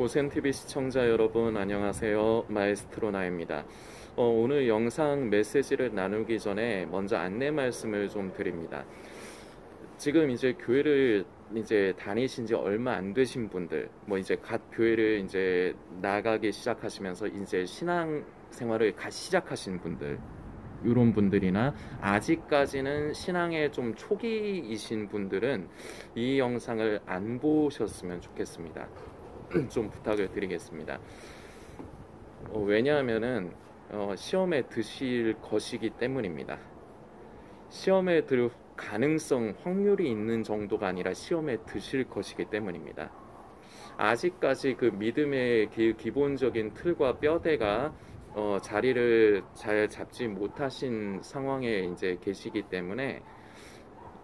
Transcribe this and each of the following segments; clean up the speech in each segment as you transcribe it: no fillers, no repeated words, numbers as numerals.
고센TV 시청자 여러분 안녕하세요. 마에스트로 나입니다. 오늘 영상 메시지를 나누기 전에 먼저 안내 말씀을 좀 드립니다. 지금 이제 교회를 다니신 지 얼마 안 되신 분들, 이제 갓 교회를 이제 나가기 시작하시면서 이제 신앙 생활을 갓 시작하신 분들, 이런 분들이나 아직까지는 신앙의 좀 초기이신 분들은 이 영상을 안 보셨으면 좋겠습니다. 좀 부탁을 드리겠습니다. 왜냐하면은 시험에 드실 것이기 때문입니다. 시험에 들 가능성, 확률이 있는 정도가 아니라 시험에 드실 것이기 때문입니다. 아직까지 그 믿음의 기본적인 틀과 뼈대가 자리를 잘 잡지 못하신 상황에 이제 계시기 때문에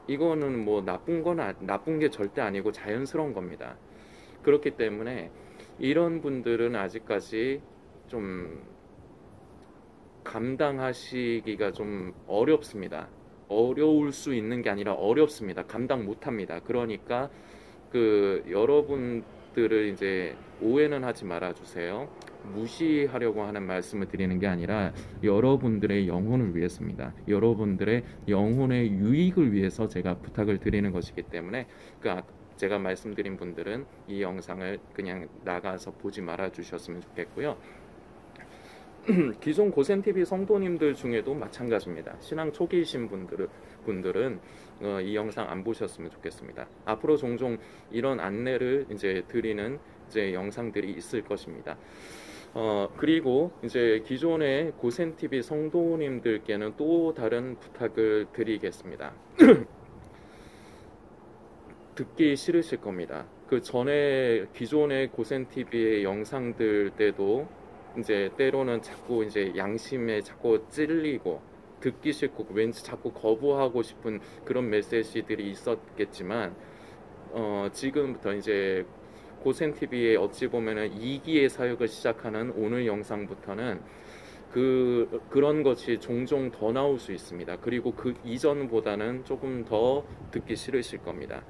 이거는 나쁜 게 절대 아니고 자연스러운 겁니다. 그렇기 때문에 이런 분들은 아직까지 좀 감당하시기가 좀 어렵습니다. 어려울 수 있는 게 아니라 어렵습니다. 감당 못합니다. 그러니까 여러분들을 이제 오해는 하지 말아 주세요. 무시하려고 하는 말씀을 드리는 게 아니라 여러분들의 영혼을 위해서입니다. 여러분들의 영혼의 유익을 위해서 제가 부탁을 드리는 것이기 때문에 제가 말씀드린 분들은 이 영상을 그냥 나가서 보지 말아 주셨으면 좋겠고요. 기존 고센TV 성도님들 중에도 마찬가지입니다. 신앙 초기이신 분들은 이 영상 안 보셨으면 좋겠습니다. 앞으로 종종 이런 안내를 이제 드리는 영상들이 있을 것입니다. 그리고 이제 기존의 고센TV 성도님들께는 또 다른 부탁을 드리겠습니다. 듣기 싫으실 겁니다. 그 전에 기존의 고센TV의 영상들 때도 이제 때로는 자꾸 이제 양심에 자꾸 찔리고 듣기 싫고 왠지 자꾸 거부하고 싶은 그런 메시지들이 있었겠지만 지금부터 이제 고센TV의 어찌 보면은 2기의 사역을 시작하는 오늘 영상부터는 그런 것이 종종 더 나올 수 있습니다. 그리고 그 이전보다는 조금 더 듣기 싫으실 겁니다.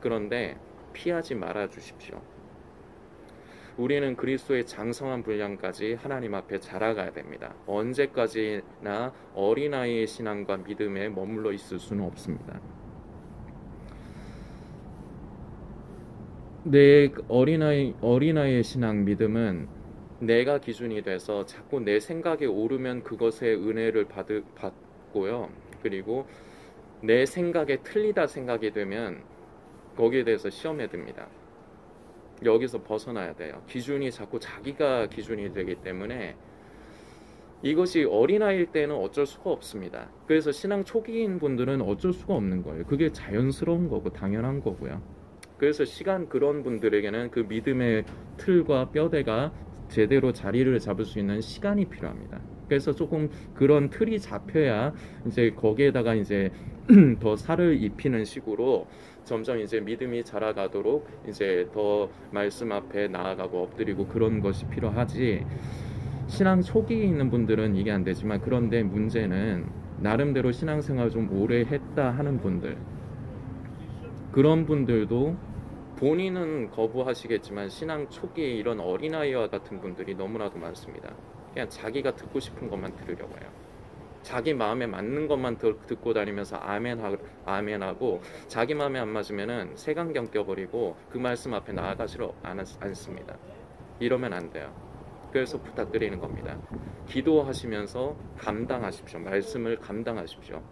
그런데 피하지 말아 주십시오. 우리는 그리스도의 장성한 분량까지 하나님 앞에 자라가야 됩니다. 언제까지나 어린아이의 신앙과 믿음에 머물러 있을 수는 없습니다. 내 어린아이의 신앙, 믿음은 내가 기준이 돼서 자꾸 내 생각에 오르면 그것의 은혜를 받고요. 그리고 내 생각에 틀리다 생각이 되면 거기에 대해서 시험에 듭니다. 여기서 벗어나야 돼요. 기준이 자꾸 자기가 기준이 되기 때문에 이것이 어린아이일 때는 어쩔 수가 없습니다. 그래서 신앙 초기인 분들은 어쩔 수가 없는 거예요. 그게 자연스러운 거고 당연한 거고요. 그래서 그런 분들에게는 그 믿음의 틀과 뼈대가 제대로 자리를 잡을 수 있는 시간이 필요합니다. 그래서 조금 그런 틀이 잡혀야 이제 거기에다가 이제 더 살을 입히는 식으로 점점 이제 믿음이 자라가도록 이제 더 말씀 앞에 나아가고 엎드리고 그런 것이 필요하지. 신앙 초기에 있는 분들은 이게 안 되지만, 그런데 문제는 나름대로 신앙생활 좀 오래 했다 하는 분들, 그런 분들도 본인은 거부하시겠지만 신앙 초기에 이런 어린아이와 같은 분들이 너무나도 많습니다. 그냥 자기가 듣고 싶은 것만 들으려고 해요. 자기 마음에 맞는 것만 듣고 다니면서 아멘하고 자기 마음에 안 맞으면은 색안경 껴버리고 그 말씀 앞에 나아가지를 않습니다. 이러면 안 돼요. 그래서 부탁드리는 겁니다. 기도하시면서 감당하십시오. 말씀을 감당하십시오.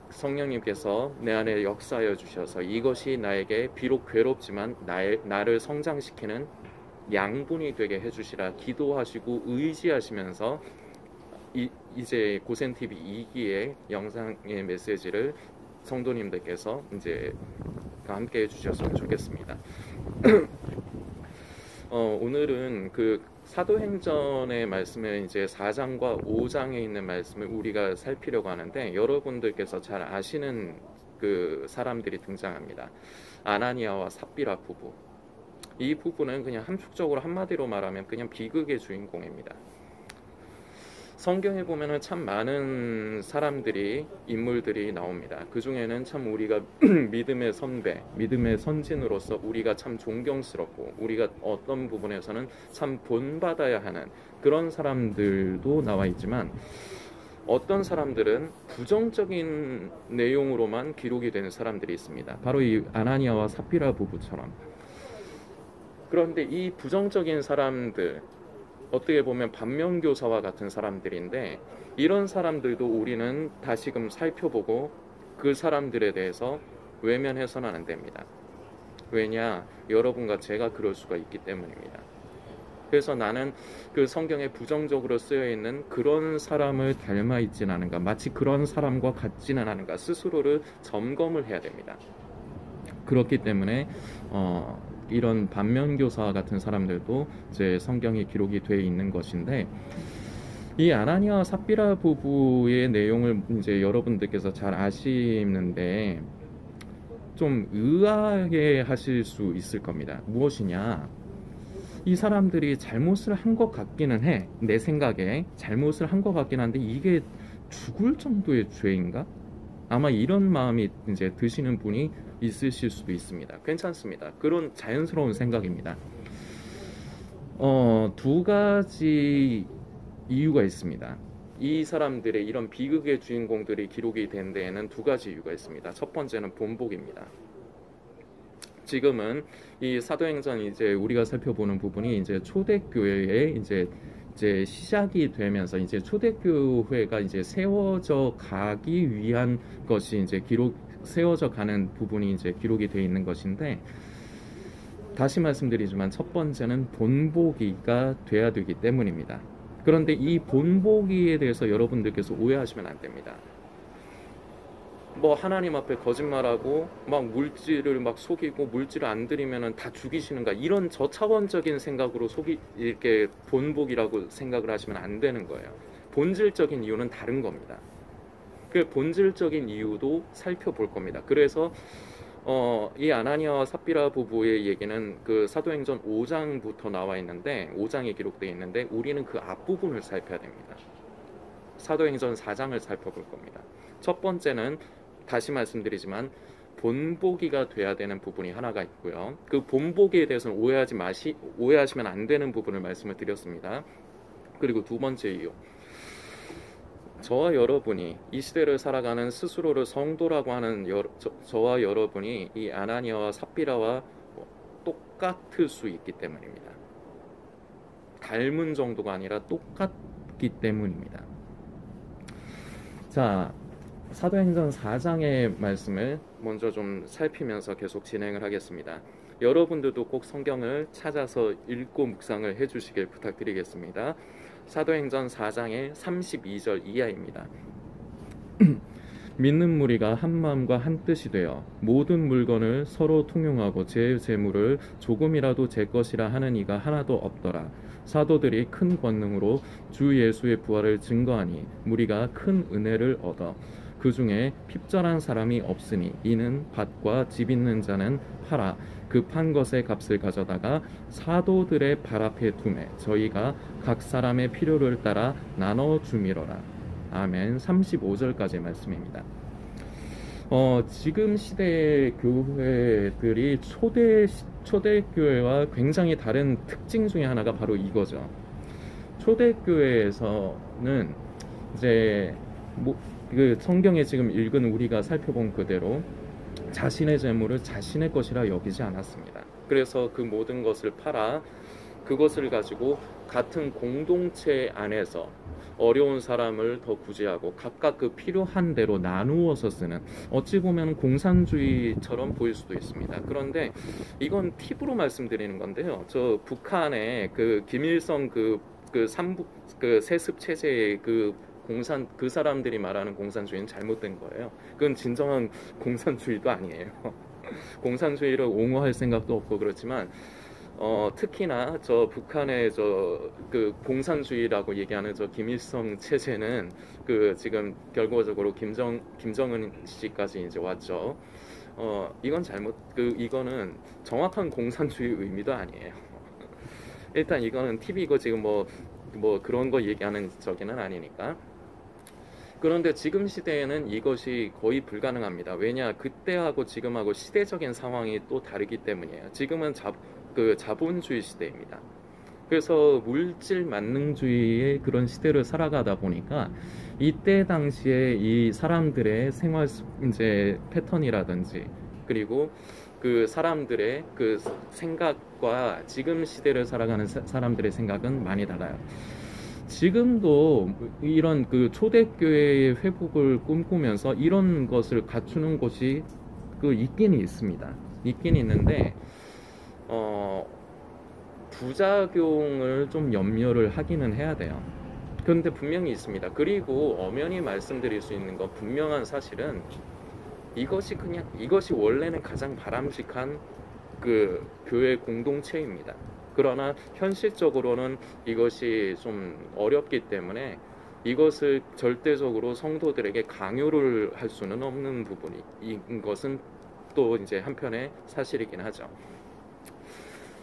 성령님께서 내 안에 역사하여 주셔서 이것이 나에게 비록 괴롭지만 나를 성장시키는 양분이 되게 해주시라 기도하시고 의지하시면서 이제 고센TV 2기의 영상의 메시지를 성도님들께서 이제 함께 해주셨으면 좋겠습니다. 오늘은 그 사도행전의 말씀을 이제 4장과 5장에 있는 말씀을 우리가 살피려고 하는데, 여러분들께서 잘 아시는 그 사람들이 등장합니다. 아나니아와 삽비라 부부. 이 부부는 그냥 함축적으로 한마디로 말하면 그냥 비극의 주인공입니다. 성경에 보면은 참 많은 사람들이 인물들이 나옵니다. 그 중에는 참 우리가 믿음의 선배, 믿음의 선진으로서 우리가 참 존경스럽고 우리가 어떤 부분에서는 참 본받아야 하는 그런 사람들도 나와 있지만 어떤 사람들은 부정적인 내용으로만 기록이 되는 사람들이 있습니다. 바로 이 아나니아와 삽비라 부부처럼. 그런데 이 부정적인 사람들 어떻게 보면 반면교사와 같은 사람들인데 이런 사람들도 우리는 다시금 살펴보고 그 사람들에 대해서 외면해서는 안 됩니다. 왜냐? 여러분과 제가 그럴 수가 있기 때문입니다. 그래서 나는 그 성경에 부정적으로 쓰여 있는 그런 사람을 닮아 있지는 않은가, 마치 그런 사람과 같지는 않은가 스스로를 점검을 해야 됩니다. 그렇기 때문에 이런 반면교사와 같은 사람들도 이제 성경에 기록이 되어 있는 것인데 이 아나니아와 삽비라 부부의 내용을 이제 여러분들께서 잘 아시는데 좀 의아해 하실 수 있을 겁니다. 무엇이냐? 이 사람들이 잘못을 한 것 같기는 해. 내 생각에 잘못을 한 것 같긴 한데 이게 죽을 정도의 죄인가? 아마 이런 마음이 이제 드시는 분이 있으실 수도 있습니다. 괜찮습니다. 그런 자연스러운 생각입니다. 두 가지 이유가 있습니다. 이 사람들의 이런 비극의 주인공들이 기록이 된 데에는 두 가지 이유가 있습니다. 첫 번째는 본복입니다. 지금은 이 사도행전 이제 우리가 살펴보는 부분이 이제 초대교회의 이제 시작이 되면서 이제 초대교회가 이제 세워져 가기 위한 것이 이제 세워져 가는 부분이 이제 기록이 되어 있는 것인데 다시 말씀드리지만 첫 번째는 본보기가 돼야 되기 때문입니다. 그런데 이 본보기에 대해서 여러분들께서 오해하시면 안 됩니다. 뭐 하나님 앞에 거짓말하고 막 물질을 막 속이고 물질을 안 드리면은 다 죽이시는가 이런 저차원적인 생각으로 이렇게 본복이라고 생각을 하시면 안 되는 거예요. 본질적인 이유는 다른 겁니다. 그 본질적인 이유도 살펴볼 겁니다. 그래서 이 아나니아와 삽비라 부부의 얘기는 그 사도행전 5장부터 나와 있는데 5장에 기록되어 있는데 우리는 그 앞부분을 살펴야 됩니다. 사도행전 4장을 살펴볼 겁니다. 첫 번째는 다시 말씀드리지만 본보기가 돼야 되는 부분이 하나가 있고요. 그 본보기에 대해서는 오해하시면 안 되는 부분을 말씀을 드렸습니다. 그리고 두 번째 이유. 저와 여러분이 이 시대를 살아가는 스스로를 성도라고 하는 저와 여러분이 이 아나니아와 삽비라와 똑같을 수 있기 때문입니다. 닮은 정도가 아니라 똑같기 때문입니다. 자, 사도행전 4장의 말씀을 먼저 좀 살피면서 계속 진행을 하겠습니다. 여러분들도 꼭 성경을 찾아서 읽고 묵상을 해주시길 부탁드리겠습니다. 사도행전 4장의 32절 이하입니다. 믿는 무리가 한 마음과 한 뜻이 되어 모든 물건을 서로 통용하고 제 재물을 조금이라도 제 것이라 하는 이가 하나도 없더라. 사도들이 큰 권능으로 주 예수의 부활을 증거하니 무리가 큰 은혜를 얻어 그 중에 핍절한 사람이 없으니 이는 밭과 집 있는 자는 팔아 그 판 것의 값을 가져다가 사도들의 발 앞에 두매 저희가 각 사람의 필요를 따라 나눠 주미러라. 아멘. 35절까지 말씀입니다. 지금 시대의 교회들이 초대교회와 굉장히 다른 특징 중에 하나가 바로 이거죠. 초대교회에서는 이제 그 성경에 지금 읽은 우리가 살펴본 그대로 자신의 재물을 자신의 것이라 여기지 않았습니다. 그래서 그 모든 것을 팔아 그것을 가지고 같은 공동체 안에서 어려운 사람을 더 구제하고 각각 그 필요한 대로 나누어서 쓰는 어찌 보면 공산주의처럼 보일 수도 있습니다. 그런데 이건 팁으로 말씀드리는 건데요. 저 북한의 그 김일성 그 세습 체제의 그 사람들이 말하는 공산주의는 잘못된 거예요. 그건 진정한 공산주의도 아니에요. 공산주의를 옹호할 생각도 없고 그렇지만 특히나 저 북한의 그 공산주의라고 얘기하는 저 김일성 체제는 그 지금 결과적으로 김정은 씨까지 이제 왔죠. 이건 이거는 정확한 공산주의 의미도 아니에요. 일단 이거는 팁이고 지금 뭐 뭐 그런 거 얘기하는 저기는 아니니까. 그런데 지금 시대에는 이것이 거의 불가능합니다. 왜냐, 그때하고 지금하고 시대적인 상황이 또 다르기 때문이에요. 지금은 자본주의 시대입니다. 그래서 물질 만능주의의 그런 시대를 살아가다 보니까 이때 당시에 이 사람들의 생활 이제 패턴이라든지, 그리고 그 사람들의 그 생각과 지금 시대를 살아가는 사람들의 생각은 많이 달라요. 지금도 이런 그 초대교회의 회복을 꿈꾸면서 이런 것을 갖추는 곳이 그 있긴 있습니다. 있긴 있는데 부작용을 좀 염려를 하기는 해야 돼요. 그런데 분명히 있습니다. 그리고 엄연히 말씀드릴 수 있는 건, 분명한 사실은 이것이 원래는 가장 바람직한 그 교회 공동체입니다. 그러나 현실적으로는 이것이 좀 어렵기 때문에 이것을 절대적으로 성도들에게 강요를 할 수는 없는 부분인 것은 또 이제 한편의 사실이긴 하죠.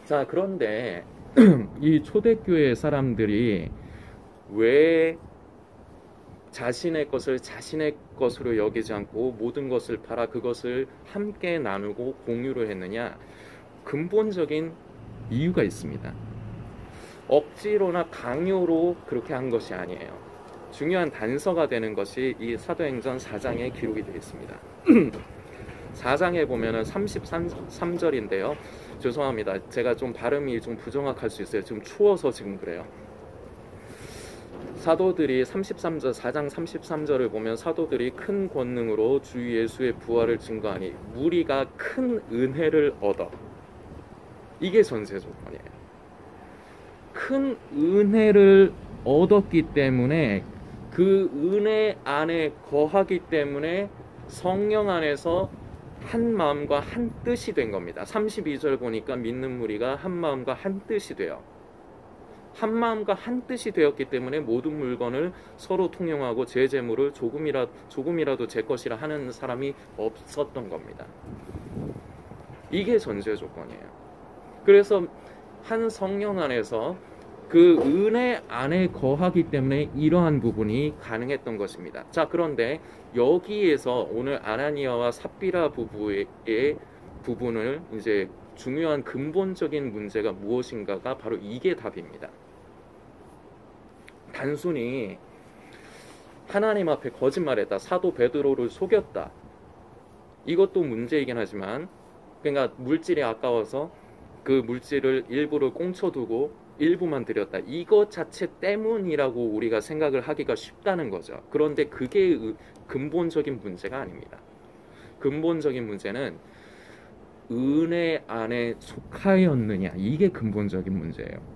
자, 그런데 이 초대교회 사람들이 왜 자신의 것을 자신의 것으로 여기지 않고 모든 것을 팔아 그것을 함께 나누고 공유를 했느냐? 근본적인 이유가 있습니다. 억지로나 강요로 그렇게 한 것이 아니에요. 중요한 단서가 되는 것이 이 사도행전 4장에 기록이 되어 있습니다. 4장에 보면은 33절인데요. 죄송합니다. 제가 좀 발음이 좀 부정확할 수 있어요. 지금 추워서 지금 그래요. 사도들이 4장 33절을 보면, 사도들이 큰 권능으로 주 예수의 부활을 증거하니 무리가 큰 은혜를 얻어. 이게 전제 조건이에요. 큰 은혜를 얻었기 때문에, 그 은혜 안에 거하기 때문에 성령 안에서 한 마음과 한 뜻이 된 겁니다. 32절 보니까 믿는 무리가 한 마음과 한 뜻이 돼요. 한 마음과 한 뜻이 되었기 때문에 모든 물건을 서로 통용하고 제 재물을 조금이라도 제 것이라 하는 사람이 없었던 겁니다. 이게 전제 조건이에요. 그래서 한 성령 안에서 그 은혜 안에 거하기 때문에 이러한 부분이 가능했던 것입니다. 자, 그런데 여기에서 오늘 아나니아와 삽비라 부부의 부분을 이제 중요한 근본적인 문제가 무엇인가가 바로 이게 답입니다. 단순히 하나님 앞에 거짓말했다, 사도 베드로를 속였다, 이것도 문제이긴 하지만, 그러니까 물질이 아까워서 그 물질을 일부를 꽁쳐두고 일부만 드렸다, 이것 자체 때문이라고 우리가 생각을 하기가 쉽다는 거죠. 그런데 그게 근본적인 문제가 아닙니다. 근본적인 문제는 은혜 안에 속하였느냐, 이게 근본적인 문제예요.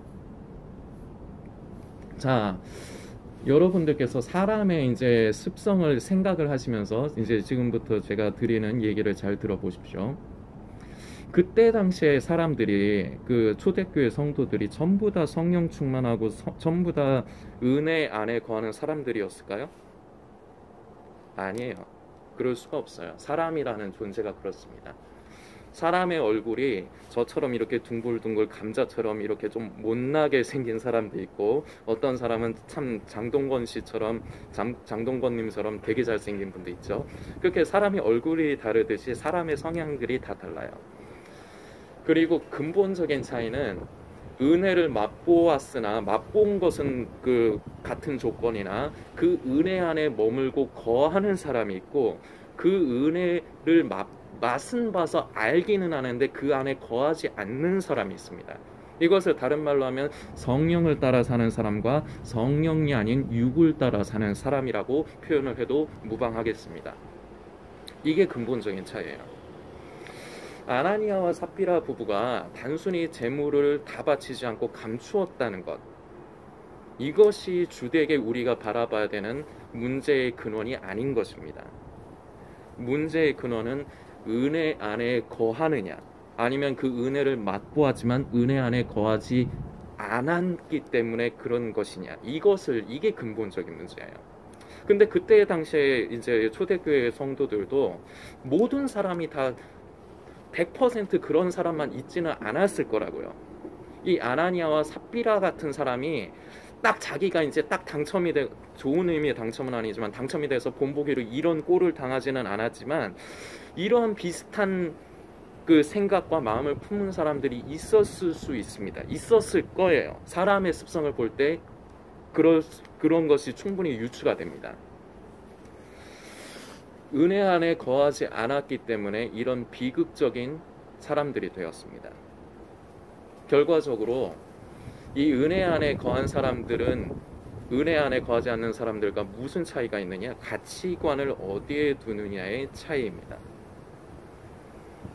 자, 여러분들께서 사람의 이제 습성을 생각을 하시면서 이제 지금부터 제가 드리는 얘기를 잘 들어보십시오. 그때 당시에 사람들이, 그 초대교회 성도들이 전부 다 성령 충만하고 전부 다 은혜 안에 거하는 사람들이었을까요? 아니에요. 그럴 수가 없어요. 사람이라는 존재가 그렇습니다. 사람의 얼굴이 저처럼 이렇게 둥글둥글 감자처럼 이렇게 좀 못나게 생긴 사람도 있고, 어떤 사람은 참 장동건 씨처럼, 장동건님처럼 되게 잘생긴 분도 있죠. 그렇게 사람이 얼굴이 다르듯이 사람의 성향들이 다 달라요. 그리고 근본적인 차이는, 은혜를 맛보았으나 맛본 것은 그 같은 조건이나 그 은혜 안에 머물고 거하는 사람이 있고, 그 은혜를 맛은 봐서 알기는 하는데 그 안에 거하지 않는 사람이 있습니다. 이것을 다른 말로 하면 성령을 따라 사는 사람과 성령이 아닌 육을 따라 사는 사람이라고 표현을 해도 무방하겠습니다. 이게 근본적인 차이예요. 아나니아와 삽비라 부부가 단순히 재물을 다 바치지 않고 감추었다는 것, 이것이 주되게 우리가 바라봐야 되는 문제의 근원이 아닌 것입니다. 문제의 근원은 은혜 안에 거하느냐, 아니면 그 은혜를 맛보았지만 은혜 안에 거하지 않았기 때문에 그런 것이냐, 이게 근본적인 문제예요. 근데 그때 당시에 이제 초대교회 성도들도 모든 사람이 다 100% 그런 사람만 있지는 않았을 거라고요. 이 아나니아와 삽비라 같은 사람이 딱 자기가 이제 딱 당첨이 돼, 좋은 의미의 당첨은 아니지만 당첨이 돼서 본보기로 이런 꼴을 당하지는 않았지만 이런 비슷한 그 생각과 마음을 품은 사람들이 있었을 수 있습니다. 있었을 거예요. 사람의 습성을 볼 때 그런 것이 충분히 유추가 됩니다. 은혜 안에 거하지 않았기 때문에 이런 비극적인 사람들이 되었습니다. 결과적으로 이 은혜 안에 거한 사람들은 은혜 안에 거하지 않는 사람들과 무슨 차이가 있느냐? 가치관을 어디에 두느냐의 차이입니다.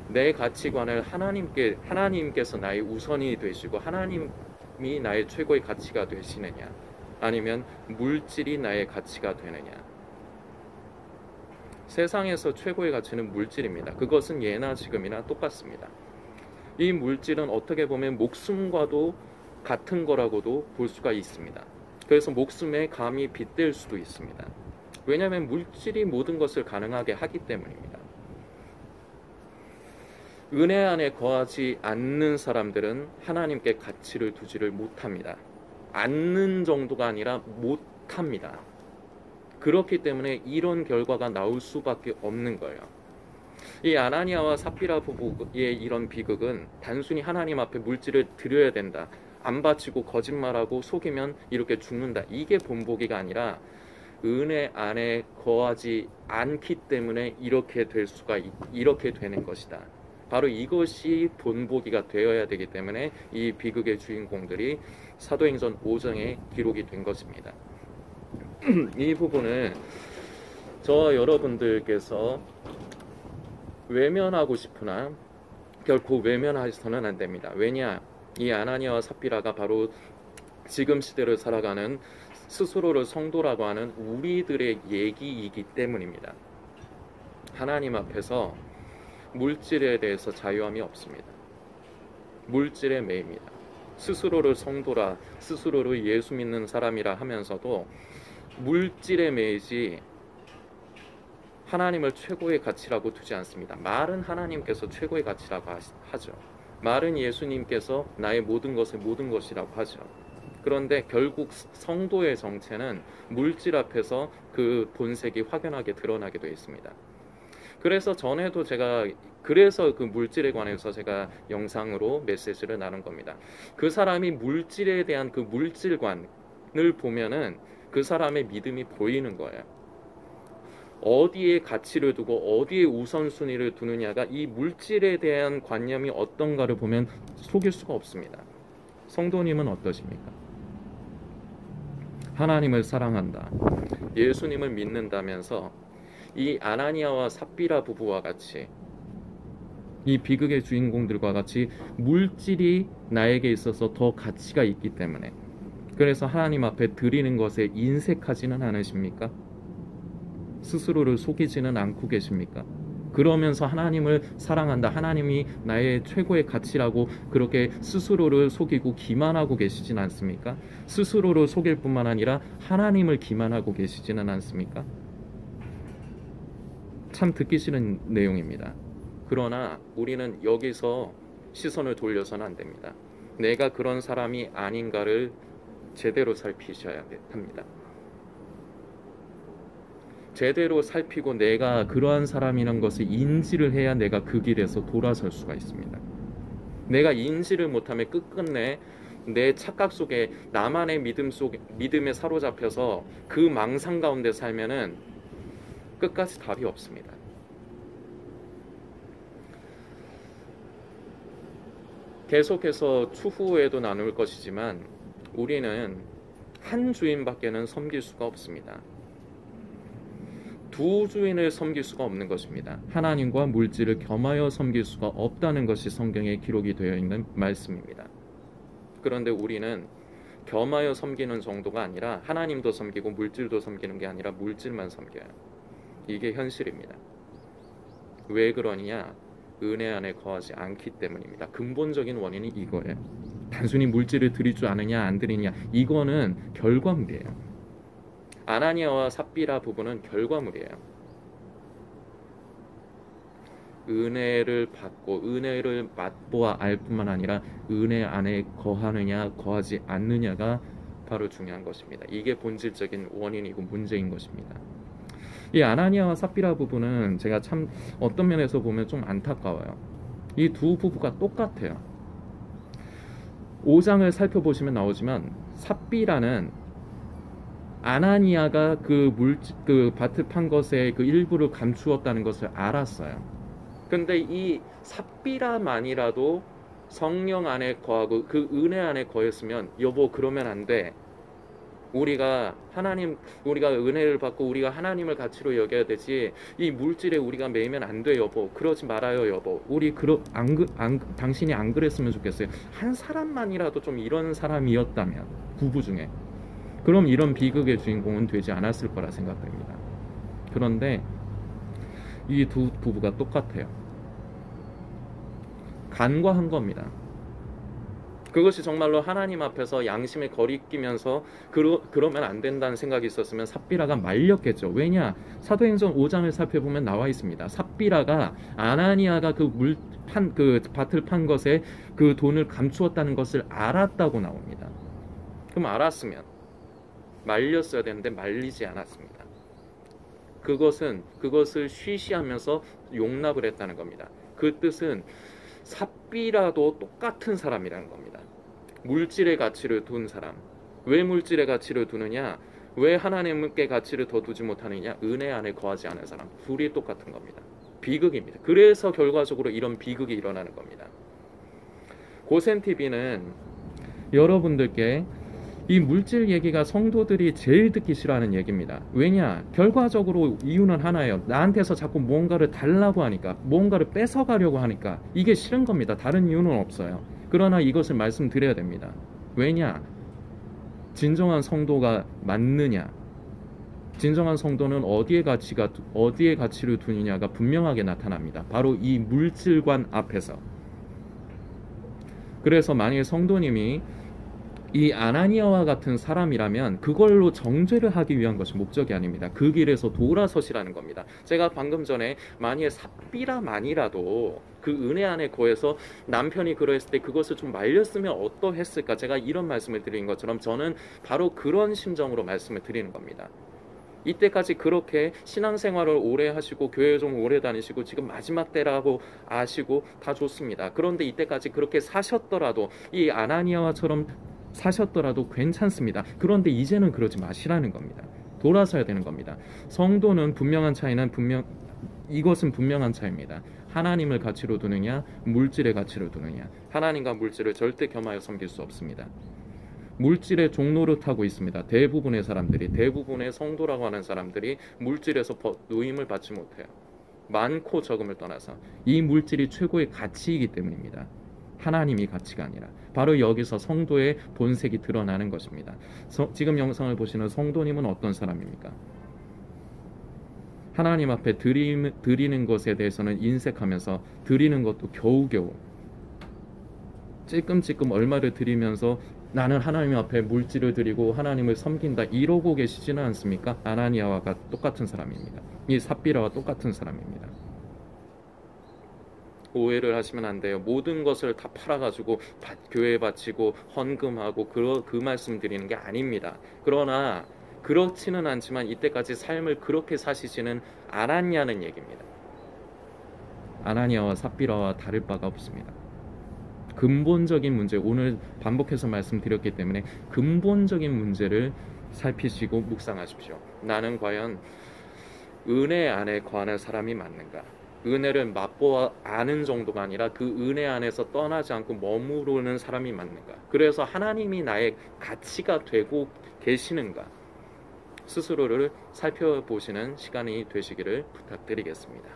내 가치관을 하나님께서 나의 우선이 되시고 하나님이 나의 최고의 가치가 되시느냐, 아니면 물질이 나의 가치가 되느냐. 세상에서 최고의 가치는 물질입니다. 그것은 예나 지금이나 똑같습니다. 이 물질은 어떻게 보면 목숨과도 같은 거라고도 볼 수가 있습니다. 그래서 목숨에 감히 빗댈 수도 있습니다. 왜냐하면 물질이 모든 것을 가능하게 하기 때문입니다. 은혜 안에 거하지 않는 사람들은 하나님께 가치를 두지를 못합니다. 않는 정도가 아니라 못합니다. 그렇기 때문에 이런 결과가 나올 수밖에 없는 거예요. 이 아나니아와 삽비라 부부의 이런 비극은 단순히 하나님 앞에 물질을 드려야 된다, 안 바치고 거짓말하고 속이면 이렇게 죽는다, 이게 본보기가 아니라 은혜 안에 거하지 않기 때문에 이렇게 되는 것이다. 바로 이것이 본보기가 되어야 되기 때문에 이 비극의 주인공들이 사도행전 5장에 기록이 된 것입니다. 이 부분을 저와 여러분들께서 외면하고 싶으나 결코 외면해서는 안 됩니다. 왜냐? 이 아나니아와 삽비라가 바로 지금 시대를 살아가는 스스로를 성도라고 하는 우리들의 얘기이기 때문입니다. 하나님 앞에서 물질에 대해서 자유함이 없습니다. 물질에 매입니다. 스스로를 성도라, 스스로를 예수 믿는 사람이라 하면서도 물질에 매이지 하나님을 최고의 가치라고 두지 않습니다. 말은 하나님께서 최고의 가치라고 하죠. 말은 예수님께서 나의 모든 것의 모든 것이라고 하죠. 그런데 결국 성도의 정체는 물질 앞에서 그 본색이 확연하게 드러나게 되어 있습니다. 그래서 전에도 그래서 그 물질에 관해서 제가 영상으로 메시지를 나눈 겁니다. 그 사람이 물질에 대한 그 물질관을 보면은 그 사람의 믿음이 보이는 거예요. 어디에 가치를 두고 어디에 우선순위를 두느냐가 이 물질에 대한 관념이 어떤가를 보면 속일 수가 없습니다. 성도님은 어떠십니까? 하나님을 사랑한다, 예수님을 믿는다면서 이 아나니아와 삽비라 부부와 같이 이 비극의 주인공들과 같이 물질이 나에게 있어서 더 가치가 있기 때문에 그래서 하나님 앞에 드리는 것에 인색하지는 않으십니까? 스스로를 속이지는 않고 계십니까? 그러면서 하나님을 사랑한다, 하나님이 나의 최고의 가치라고 그렇게 스스로를 속이고 기만하고 계시진 않습니까? 스스로를 속일 뿐만 아니라 하나님을 기만하고 계시지는 않습니까? 참 듣기 싫은 내용입니다. 그러나 우리는 여기서 시선을 돌려서는 안 됩니다. 내가 그런 사람이 아닌가를 제대로 살피셔야 합니다. 제대로 살피고 내가 그러한 사람이라는 것을 인지를 해야 내가 그 길에서 돌아설 수가 있습니다. 내가 인지를 못하면 끝끝내 내 착각 속에 나만의 믿음에 사로잡혀서 그 망상 가운데 살면은 끝까지 답이 없습니다. 계속해서 추후에도 나눌 것이지만 우리는 한 주인밖에는 섬길 수가 없습니다. 두 주인을 섬길 수가 없는 것입니다. 하나님과 물질을 겸하여 섬길 수가 없다는 것이 성경에 기록이 되어 있는 말씀입니다. 그런데 우리는 겸하여 섬기는 정도가 아니라 하나님도 섬기고 물질도 섬기는 게 아니라 물질만 섬겨요. 이게 현실입니다. 왜 그러느냐? 은혜 안에 거하지 않기 때문입니다. 근본적인 원인이 이거예요. 단순히 물질을 드릴 줄 아느냐 안 드리냐, 이거는 결과물이에요. 아나니아와 삽비라 부부는 결과물이에요. 은혜를 받고 은혜를 맛보아 알 뿐만 아니라 은혜 안에 거하느냐 거하지 않느냐가 바로 중요한 것입니다. 이게 본질적인 원인이고 문제인 것입니다. 이 아나니아와 삽비라 부부는 제가 참 어떤 면에서 보면 좀 안타까워요. 이 두 부부가 똑같아요. 5장을 살펴보시면 나오지만 삽비라는 아나니아가 그 밭을 판 것의 그 일부를 감추었다는 것을 알았어요. 근데 이 삽비라만이라도 성령 안에 거하고 그 은혜 안에 거했으면 여보 그러면 안 돼. 우리가 은혜를 받고 우리가 하나님을 가치로 여겨야 되지. 이 물질에 우리가 매이면 안 돼 여보. 그러지 말아요 여보. 당신이 안 그랬으면 좋겠어요. 한 사람만이라도 좀 이런 사람이었다면 부부 중에 그럼 이런 비극의 주인공은 되지 않았을 거라 생각됩니다. 그런데 이 두 부부가 똑같아요. 간과한 겁니다. 그것이 정말로 하나님 앞에서 양심에 거리끼면서 그러면 안 된다는 생각이 있었으면 삽비라가 말렸겠죠. 왜냐? 사도행전 5장을 살펴보면 나와 있습니다. 삽비라가 아나니아가 그 밭을 판 것에 그 돈을 감추었다는 것을 알았다고 나옵니다. 그럼 알았으면 말렸어야 되는데 말리지 않았습니다. 그것을 쉬쉬하면서 용납을 했다는 겁니다. 그 뜻은 삽비라도 똑같은 사람이라는 겁니다. 물질의 가치를 둔 사람. 왜 물질의 가치를 두느냐? 왜 하나님께 가치를 더 두지 못하느냐? 은혜 안에 거하지 않은 사람. 둘이 똑같은 겁니다. 비극입니다. 그래서 결과적으로 이런 비극이 일어나는 겁니다. 고센TV는 여러분들께 이 물질 얘기가 성도들이 제일 듣기 싫어하는 얘기입니다. 왜냐? 결과적으로 이유는 하나예요. 나한테서 자꾸 뭔가를 달라고 하니까, 뭔가를 뺏어가려고 하니까 이게 싫은 겁니다. 다른 이유는 없어요. 그러나 이것을 말씀드려야 됩니다. 왜냐? 진정한 성도가 맞느냐? 진정한 성도는 어디에 가치를 두느냐가 분명하게 나타납니다. 바로 이 물질관 앞에서. 그래서 만약에 성도님이 이 아나니아와 같은 사람이라면 그걸로 정죄를 하기 위한 것이 목적이 아닙니다. 그 길에서 돌아서시라는 겁니다. 제가 방금 전에 만약에 삽비라만이라도 그 은혜 안에 거해서 남편이 그러했을 때 그것을 좀 말렸으면 어떠했을까? 제가 이런 말씀을 드린 것처럼 저는 바로 그런 심정으로 말씀을 드리는 겁니다. 이때까지 그렇게 신앙생활을 오래 하시고 교회 좀 오래 다니시고 지금 마지막 때라고 아시고 다 좋습니다. 그런데 이때까지 그렇게 사셨더라도 이 아나니아와처럼 사셨더라도 괜찮습니다. 그런데 이제는 그러지 마시라는 겁니다. 돌아서야 되는 겁니다. 성도는 이것은 분명한 차이입니다. 하나님을 가치로 두느냐, 물질의 가치로 두느냐. 하나님과 물질을 절대 겸하여 섬길 수 없습니다. 물질의 종노릇하고 있습니다. 대부분의 성도라고 하는 사람들이 물질에서 누임을 받지 못해요. 많고 적음을 떠나서 이 물질이 최고의 가치이기 때문입니다. 하나님이 가치가 아니라. 바로 여기서 성도의 본색이 드러나는 것입니다. 지금 영상을 보시는 성도님은 어떤 사람입니까? 하나님 앞에 드리는 것에 대해서는 인색하면서 드리는 것도 겨우겨우 찔끔찔끔 얼마를 드리면서 나는 하나님 앞에 물질을 드리고 하나님을 섬긴다 이러고 계시지는 않습니까? 아나니아와 똑같은 사람입니다. 이 삽비라와 똑같은 사람입니다. 오해를 하시면 안 돼요. 모든 것을 다 팔아가지고 교회에 바치고 헌금하고 그 말씀 드리는 게 아닙니다. 그러나 그렇지는 않지만 이때까지 삶을 그렇게 사시지는 않았냐는 얘기입니다. 아나니아와 삽비라와 다를 바가 없습니다. 근본적인 문제, 오늘 반복해서 말씀드렸기 때문에 근본적인 문제를 살피시고 묵상하십시오. 나는 과연 은혜 안에 거하는 사람이 맞는가? 은혜를 맛보아 아는 정도가 아니라 그 은혜 안에서 떠나지 않고 머무르는 사람이 맞는가? 그래서 하나님이 나의 가치가 되고 계시는가? 스스로를 살펴보시는 시간이 되시기를 부탁드리겠습니다.